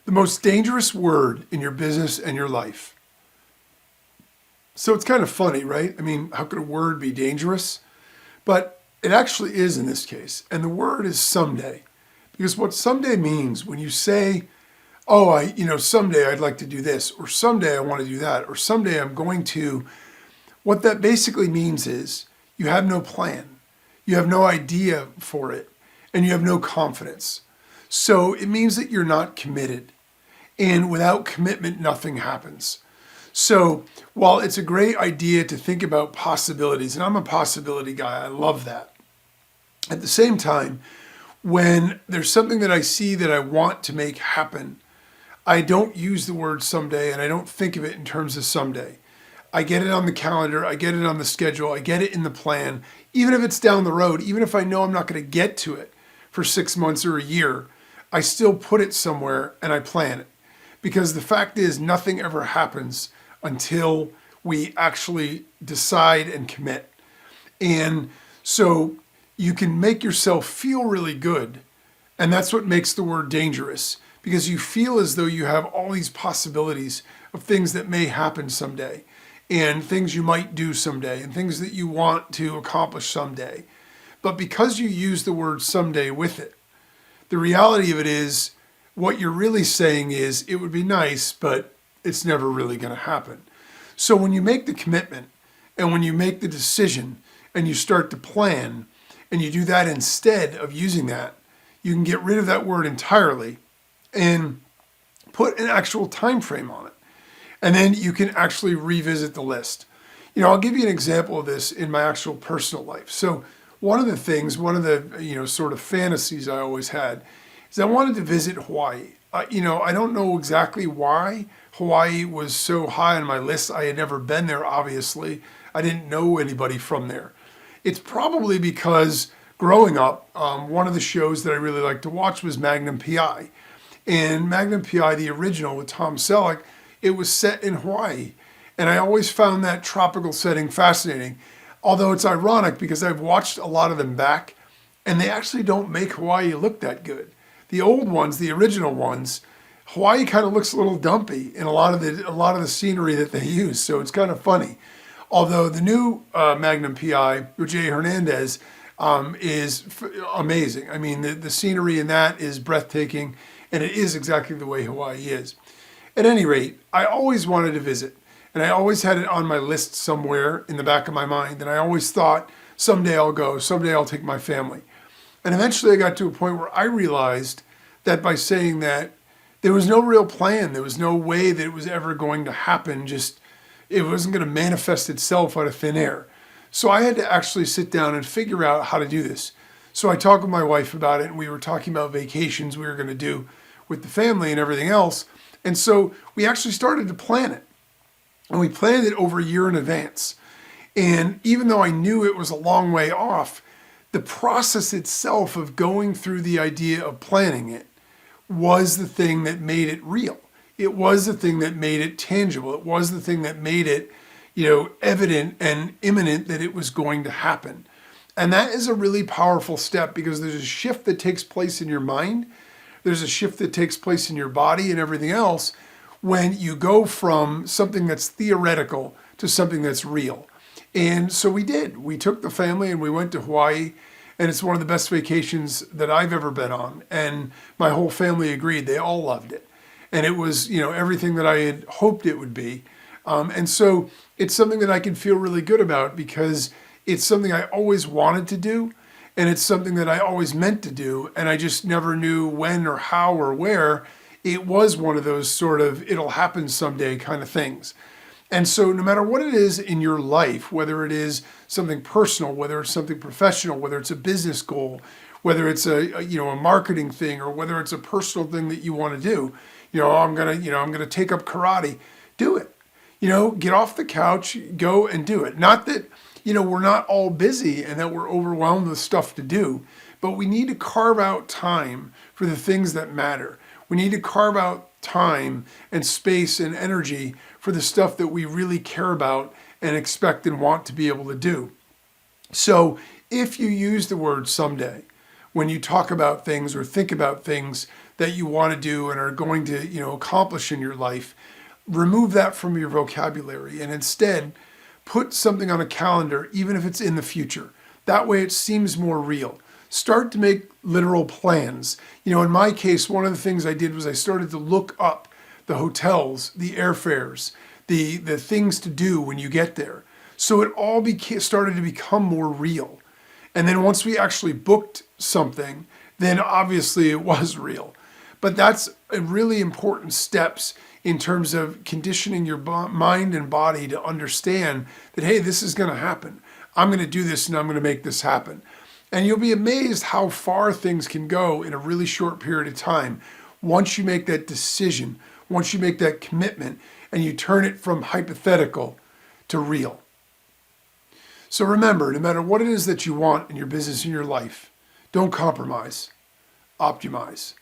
the most dangerous word in your business and your life. So it's kind of funny, right? I mean, how could a word be dangerous? But it actually is in this case. And the word is someday. Because what someday means when you say, oh, someday I'd like to do this, or someday I want to do that, or someday I'm going to, what that basically means is you have no plan. You have no idea for it, and you have no confidence. So it means that you're not committed. And without commitment, nothing happens. So while it's a great idea to think about possibilities, and I'm a possibility guy, I love that. At the same time, when there's something that I see that I want to make happen, I don't use the word someday and I don't think of it in terms of someday. I get it on the calendar, I get it on the schedule, I get it in the plan, even if it's down the road, even if I know I'm not going to get to it for 6 months or a year, I still put it somewhere and I plan it. Because the fact is, nothing ever happens until we actually decide and commit. And so you can make yourself feel really good. And that's what makes the word dangerous, because you feel as though you have all these possibilities of things that may happen someday, and things you might do someday, and things that you want to accomplish someday. But because you use the word someday with it, the reality of it is, what you're really saying is, it would be nice, but it's never really going to happen. So when you make the commitment, and when you make the decision, and you start to plan, and you do that instead of using that, you can get rid of that word entirely and put an actual time frame on it. And then you can actually revisit the list. I'll give you an example of this in my actual personal life. So one of the sort of fantasies I always had is I wanted to visit Hawaii. I don't know exactly why Hawaii was so high on my list. I had never been there, obviously. I didn't know anybody from there. It's probably because growing up, one of the shows that I really liked to watch was Magnum PI. And Magnum PI, the original with Tom Selleck, it was set in Hawaii. And I always found that tropical setting fascinating. Although it's ironic because I've watched a lot of them back and they actually don't make Hawaii look that good. The old ones, the original ones, Hawaii kind of looks a little dumpy in a lot of the scenery that they use. So it's kind of funny. Although the new Magnum PI with Jay Hernandez is amazing. I mean, the scenery in that is breathtaking, and it is exactly the way Hawaii is. At any rate, I always wanted to visit, and I always had it on my list somewhere in the back of my mind, and I always thought, someday I'll go, someday I'll take my family. And eventually I got to a point where I realized that by saying that, there was no real plan. There was no way that it was ever going to happen. It wasn't going to manifest itself out of thin air. So I had to actually sit down and figure out how to do this. So I talked with my wife about it, and we were talking about vacations we were going to do with the family and everything else. And so we actually started to plan it. And we planned it over a year in advance. And even though I knew it was a long way off, the process itself of going through the idea of planning it was the thing that made it real. It was the thing that made it tangible. It was the thing that made it, evident and imminent that it was going to happen. And that is a really powerful step, because there's a shift that takes place in your mind. There's a shift that takes place in your body and everything else when you go from something that's theoretical to something that's real. And so we did. We took the family and we went to Hawaii. And it's one of the best vacations that I've ever been on. And my whole family agreed. They all loved it. And it was, everything that I had hoped it would be. And so it's something that I can feel really good about, because it's something I always wanted to do. And it's something that I always meant to do. And I just never knew when or how or where. It was one of those sort of, it'll happen someday kind of things. And so no matter what it is in your life, whether it is something personal, whether it's something professional, whether it's a business goal, whether it's a marketing thing, or whether it's a personal thing that you want to do, I'm going to take up karate, do it. Get off the couch, go and do it. Not that, we're not all busy and that we're overwhelmed with stuff to do, but we need to carve out time for the things that matter. We need to carve out time and space and energy for the stuff that we really care about and expect and want to be able to do. So if you use the word someday, when you talk about things or think about things that you want to do and are going to, accomplish in your life. Remove that from your vocabulary and instead put something on a calendar, even if it's in the future. That way it seems more real. Start to make literal plans. In my case, one of the things I did was I started to look up the hotels, the airfares, the things to do when you get there. So it all started to become more real. And then once we actually booked something, then obviously it was real. But that's a really important steps in terms of conditioning your mind and body to understand that, hey, this is going to happen. I'm going to do this and I'm going to make this happen. And you'll be amazed how far things can go in a really short period of time once you make that decision, once you make that commitment, and you turn it from hypothetical to real. So remember, no matter what it is that you want in your business and your life, don't compromise, optimize.